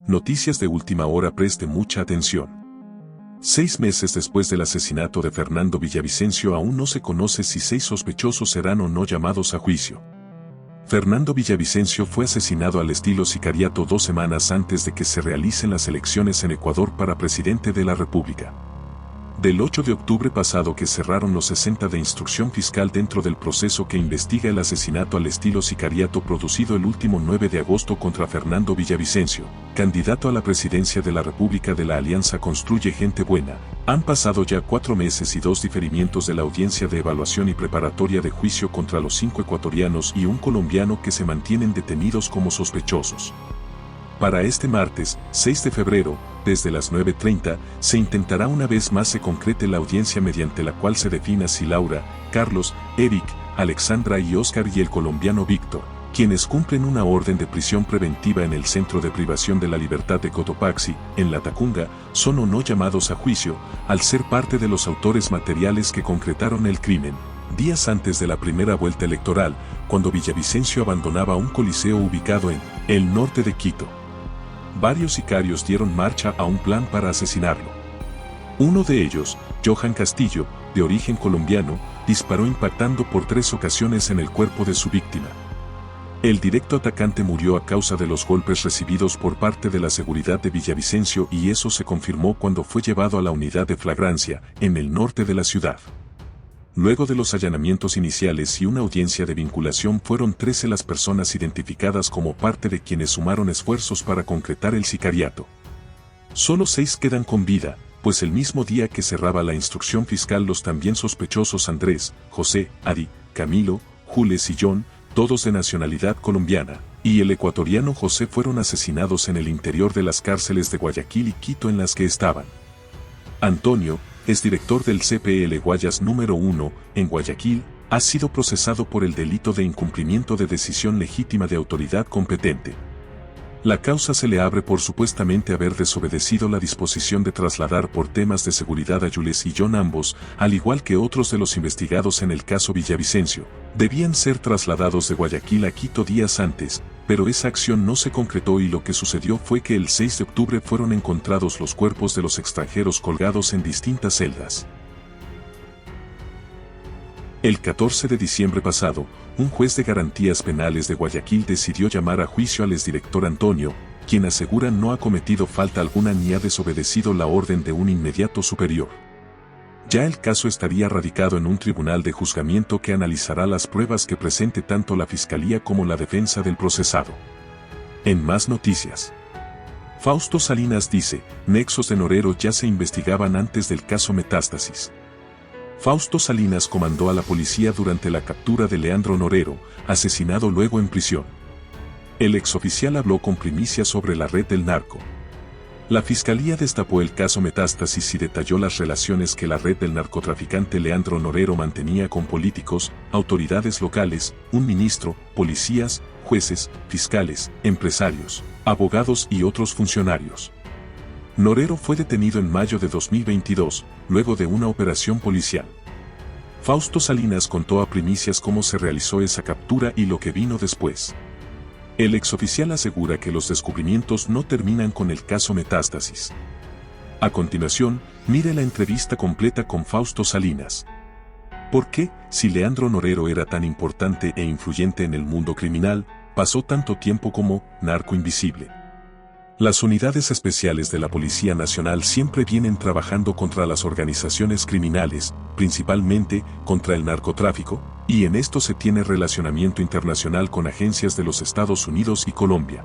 Noticias de última hora, preste mucha atención. 6 meses después del asesinato de Fernando Villavicencio aún no se conoce si 6 sospechosos serán o no llamados a juicio. Fernando Villavicencio fue asesinado al estilo sicariato 2 semanas antes de que se realicen las elecciones en Ecuador para presidente de la República. Del 8 de octubre pasado que cerraron los 60 de instrucción fiscal dentro del proceso que investiga el asesinato al estilo sicariato producido el último 9 de agosto contra Fernando Villavicencio, candidato a la presidencia de la República de la Alianza Construye Gente Buena, han pasado ya 4 meses y 2 diferimientos de la audiencia de evaluación y preparatoria de juicio contra los 5 ecuatorianos y un colombiano que se mantienen detenidos como sospechosos. Para este martes, 6 de febrero, desde las 9:30, se intentará una vez más se concrete la audiencia mediante la cual se defina si Laura, Carlos, Eric, Alexandra y Oscar y el colombiano Víctor, quienes cumplen una orden de prisión preventiva en el Centro de Privación de la Libertad de Cotopaxi, en La Tacunga, son o no llamados a juicio, al ser parte de los autores materiales que concretaron el crimen, días antes de la primera vuelta electoral, cuando Villavicencio abandonaba un coliseo ubicado en el norte de Quito. Varios sicarios dieron marcha a un plan para asesinarlo. Uno de ellos, Johan Castillo, de origen colombiano, disparó impactando por 3 ocasiones en el cuerpo de su víctima. El directo atacante murió a causa de los golpes recibidos por parte de la seguridad de Villavicencio y eso se confirmó cuando fue llevado a la unidad de flagrancia, en el norte de la ciudad. Luego de los allanamientos iniciales y una audiencia de vinculación fueron 13 las personas identificadas como parte de quienes sumaron esfuerzos para concretar el sicariato. Solo 6 quedan con vida, pues el mismo día que cerraba la instrucción fiscal los también sospechosos Andrés, José, Adi, Camilo, Jules y John, todos de nacionalidad colombiana, y el ecuatoriano José fueron asesinados en el interior de las cárceles de Guayaquil y Quito en las que estaban. Antonio, exdirector del CPL Guayas número 1, en Guayaquil, ha sido procesado por el delito de incumplimiento de decisión legítima de autoridad competente. La causa se le abre por supuestamente haber desobedecido la disposición de trasladar por temas de seguridad a Jules y John, ambos, al igual que otros de los investigados en el caso Villavicencio, debían ser trasladados de Guayaquil a Quito días antes, pero esa acción no se concretó y lo que sucedió fue que el 6 de octubre fueron encontrados los cuerpos de los extranjeros colgados en distintas celdas. El 14 de diciembre pasado, un juez de garantías penales de Guayaquil decidió llamar a juicio al exdirector Antonio, quien asegura no ha cometido falta alguna ni ha desobedecido la orden de un inmediato superior. Ya el caso estaría radicado en un tribunal de juzgamiento que analizará las pruebas que presente tanto la fiscalía como la defensa del procesado. En más noticias. Fausto Salinas dice, nexos de Norero ya se investigaban antes del caso Metástasis. Fausto Salinas comandó a la policía durante la captura de Leandro Norero, asesinado luego en prisión. El exoficial habló con primicias sobre la red del narco. La fiscalía destapó el caso Metástasis y detalló las relaciones que la red del narcotraficante Leandro Norero mantenía con políticos, autoridades locales, un ministro, policías, jueces, fiscales, empresarios, abogados y otros funcionarios. Norero fue detenido en mayo de 2022, luego de una operación policial. Fausto Salinas contó a primicias cómo se realizó esa captura y lo que vino después. El exoficial asegura que los descubrimientos no terminan con el caso Metástasis. A continuación, mire la entrevista completa con Fausto Salinas. ¿Por qué, si Leandro Norero era tan importante e influyente en el mundo criminal, pasó tanto tiempo como narco invisible? Las unidades especiales de la Policía Nacional siempre vienen trabajando contra las organizaciones criminales, principalmente contra el narcotráfico, y en esto se tiene relacionamiento internacional con agencias de los Estados Unidos y Colombia.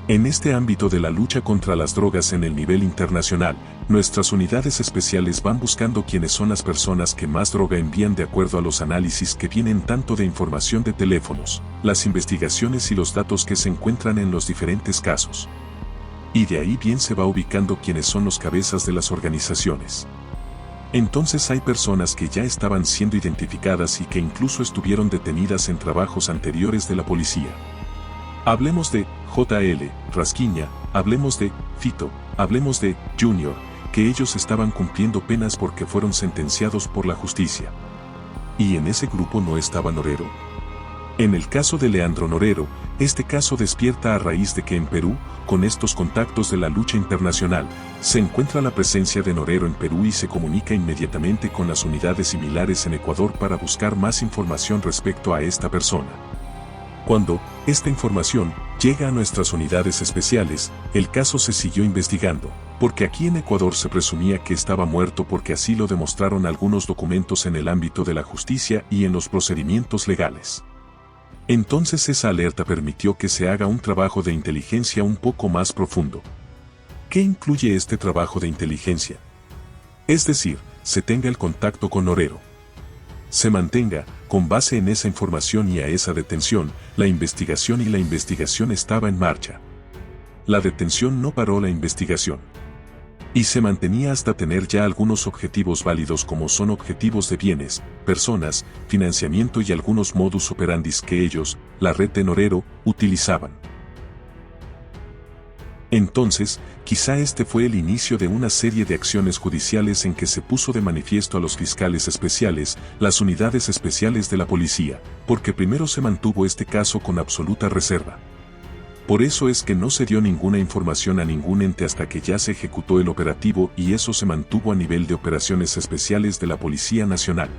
En este ámbito de la lucha contra las drogas en el nivel internacional, nuestras unidades especiales van buscando quiénes son las personas que más droga envían de acuerdo a los análisis que vienen tanto de información de teléfonos, las investigaciones y los datos que se encuentran en los diferentes casos. Y de ahí bien se va ubicando quiénes son los cabezas de las organizaciones. Entonces hay personas que ya estaban siendo identificadas y que incluso estuvieron detenidas en trabajos anteriores de la policía. Hablemos de JL, Rasquiña, hablemos de Fito, hablemos de Junior, que ellos estaban cumpliendo penas porque fueron sentenciados por la justicia. ¿Y en ese grupo no estaba Norero? En el caso de Leandro Norero, este caso despierta a raíz de que en Perú, con estos contactos de la lucha internacional, se encuentra la presencia de Norero en Perú y se comunica inmediatamente con las unidades similares en Ecuador para buscar más información respecto a esta persona. Cuando esta información llega a nuestras unidades especiales, el caso se siguió investigando, porque aquí en Ecuador se presumía que estaba muerto porque así lo demostraron algunos documentos en el ámbito de la justicia y en los procedimientos legales. Entonces esa alerta permitió que se haga un trabajo de inteligencia un poco más profundo. ¿Qué incluye este trabajo de inteligencia? Es decir, se tenga el contacto con Norero. Se mantenga, con base en esa información y a esa detención, la investigación y la investigación estaba en marcha. La detención no paró la investigación. Y se mantenía hasta tener ya algunos objetivos válidos como son objetivos de bienes, personas, financiamiento y algunos modus operandis que ellos, la red de Norero, utilizaban. Entonces, quizá este fue el inicio de una serie de acciones judiciales en que se puso de manifiesto a los fiscales especiales, las unidades especiales de la policía, porque primero se mantuvo este caso con absoluta reserva. Por eso es que no se dio ninguna información a ningún ente hasta que ya se ejecutó el operativo y eso se mantuvo a nivel de operaciones especiales de la Policía Nacional.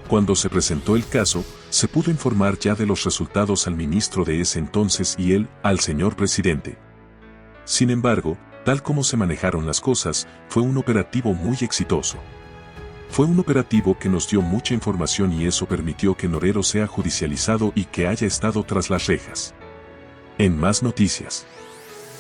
Cuando se presentó el caso, se pudo informar ya de los resultados al ministro de ese entonces y él, al señor presidente. Sin embargo, tal como se manejaron las cosas, fue un operativo muy exitoso. Fue un operativo que nos dio mucha información y eso permitió que Norero sea judicializado y que haya estado tras las rejas. En más noticias.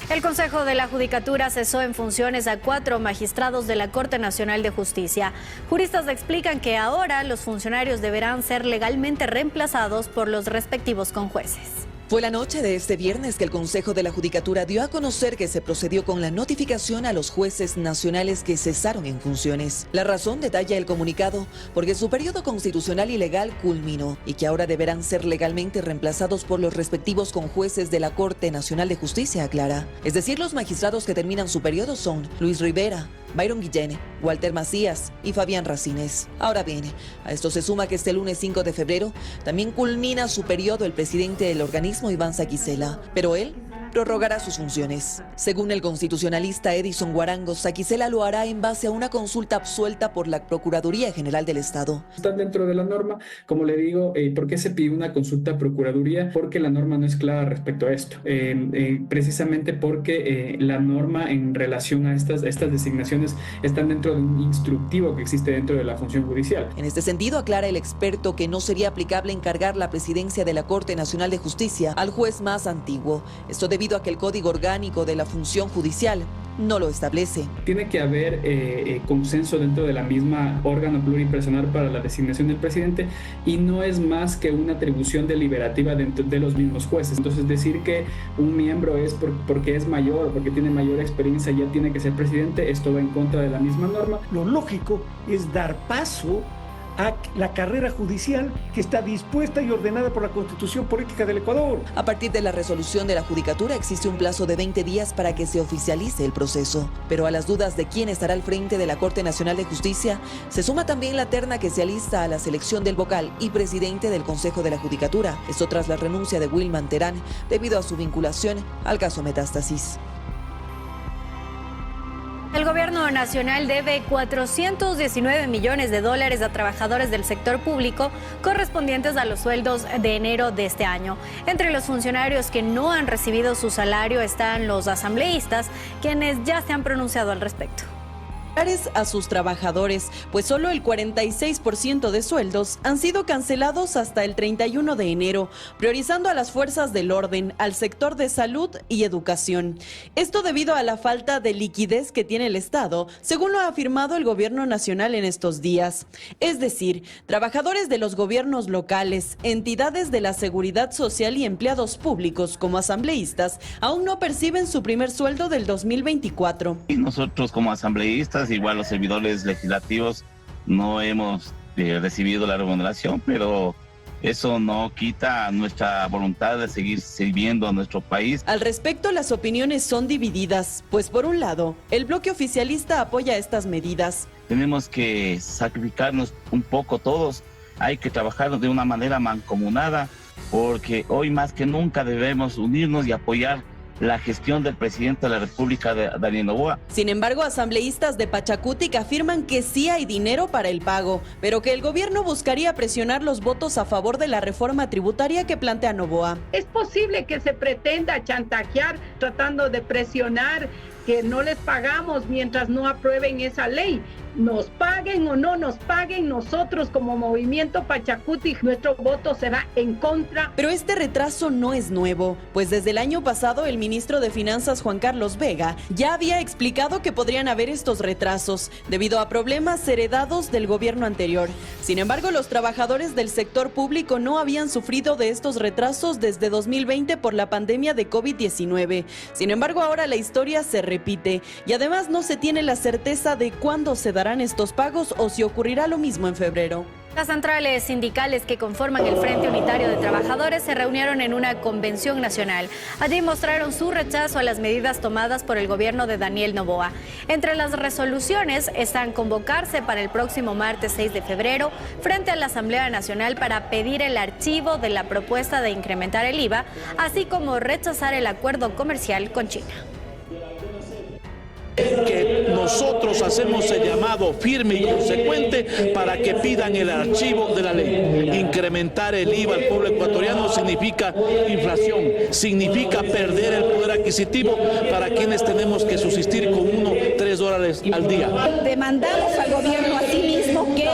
El Consejo de la Judicatura cesó en funciones a 4 magistrados de la Corte Nacional de Justicia. Juristas explican que ahora los funcionarios deberán ser legalmente reemplazados por los respectivos conjueces. Fue la noche de este viernes que el Consejo de la Judicatura dio a conocer que se procedió con la notificación a los jueces nacionales que cesaron en funciones. La razón, detalla el comunicado, porque su periodo constitucional y legal culminó y que ahora deberán ser legalmente reemplazados por los respectivos conjueces de la Corte Nacional de Justicia, aclara. Es decir, los magistrados que terminan su periodo son Luis Rivera, Byron Guillén, Walter Macías y Fabián Racines. Ahora bien, a esto se suma que este lunes 5 de febrero también culmina su periodo el presidente del organismo, Iván Saquicela, pero él prorrogará sus funciones. Según el constitucionalista Edison Guarango, Saquicela lo hará en base a una consulta absuelta por la Procuraduría General del Estado. Están dentro de la norma, como le digo, ¿por qué se pide una consulta a Procuraduría? Porque la norma no es clara respecto a esto. Precisamente porque la norma en relación a estas designaciones están dentro de un instructivo que existe dentro de la función judicial. En este sentido, aclara el experto que no sería aplicable encargar la presidencia de la Corte Nacional de Justicia al juez más antiguo. Esto debido a que el Código Orgánico de la Función Judicial no lo establece. Tiene que haber consenso dentro de la misma órgano pluripersonal para la designación del presidente y no es más que una atribución deliberativa dentro de los mismos jueces. Entonces decir que un miembro es porque es mayor o porque tiene mayor experiencia ya tiene que ser presidente, esto va en contra de la misma norma. Lo lógico es dar paso a la carrera judicial que está dispuesta y ordenada por la Constitución Política del Ecuador. A partir de la resolución de la Judicatura existe un plazo de 20 días para que se oficialice el proceso. Pero a las dudas de quién estará al frente de la Corte Nacional de Justicia, se suma también la terna que se alista a la selección del vocal y presidente del Consejo de la Judicatura. Esto tras la renuncia de Wilman Terán debido a su vinculación al caso Metástasis. El gobierno nacional debe 419 millones de dólares a trabajadores del sector público correspondientes a los sueldos de enero de este año. Entre los funcionarios que no han recibido su salario están los asambleístas, quienes ya se han pronunciado al respecto. A sus trabajadores, pues solo el 46% de sueldos han sido cancelados hasta el 31 de enero, priorizando a las fuerzas del orden, al sector de salud y educación. Esto debido a la falta de liquidez que tiene el Estado, según lo ha afirmado el gobierno nacional en estos días. Es decir, trabajadores de los gobiernos locales, entidades de la seguridad social y empleados públicos como asambleístas aún no perciben su primer sueldo del 2024. Y nosotros como asambleístas, igual los servidores legislativos, no hemos recibido la remuneración, pero eso no quita nuestra voluntad de seguir sirviendo a nuestro país. Al respecto, las opiniones son divididas, pues por un lado, el bloque oficialista apoya estas medidas. Tenemos que sacrificarnos un poco todos, hay que trabajar de una manera mancomunada porque hoy más que nunca debemos unirnos y apoyar la gestión del presidente de la República, Daniel Noboa. Sin embargo, asambleístas de Pachacutic afirman que sí hay dinero para el pago, pero que el gobierno buscaría presionar los votos a favor de la reforma tributaria que plantea Noboa. Es posible que se pretenda chantajear tratando de presionar que no les pagamos mientras no aprueben esa ley. Nos paguen o no nos paguen, nosotros como movimiento Pachacutic, nuestro voto será en contra. Pero este retraso no es nuevo, pues desde el año pasado el ministro de Finanzas Juan Carlos Vega ya había explicado que podrían haber estos retrasos debido a problemas heredados del gobierno anterior. Sin embargo, los trabajadores del sector público no habían sufrido de estos retrasos desde 2020 por la pandemia de COVID-19. Sin embargo, ahora la historia se repite y además no se tiene la certeza de cuándo se darán estos pagos o si ocurrirá lo mismo en febrero. Las centrales sindicales que conforman el Frente Unitario de Trabajadores se reunieron en una convención nacional. Allí mostraron su rechazo a las medidas tomadas por el gobierno de Daniel Noboa. Entre las resoluciones están convocarse para el próximo martes 6 de febrero frente a la Asamblea Nacional para pedir el archivo de la propuesta de incrementar el IVA, así como rechazar el acuerdo comercial con China. Que nosotros hacemos el llamado firme y consecuente para que pidan el archivo de la ley. Incrementar el IVA al pueblo ecuatoriano significa inflación, significa perder el poder adquisitivo para quienes tenemos que subsistir con $3 al día. Demandamos al gobierno asimismo que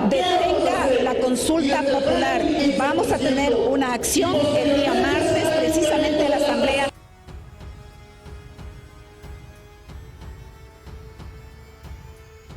detenga la consulta popular. Vamos a tener una acción el día martes, precisamente en la Asamblea.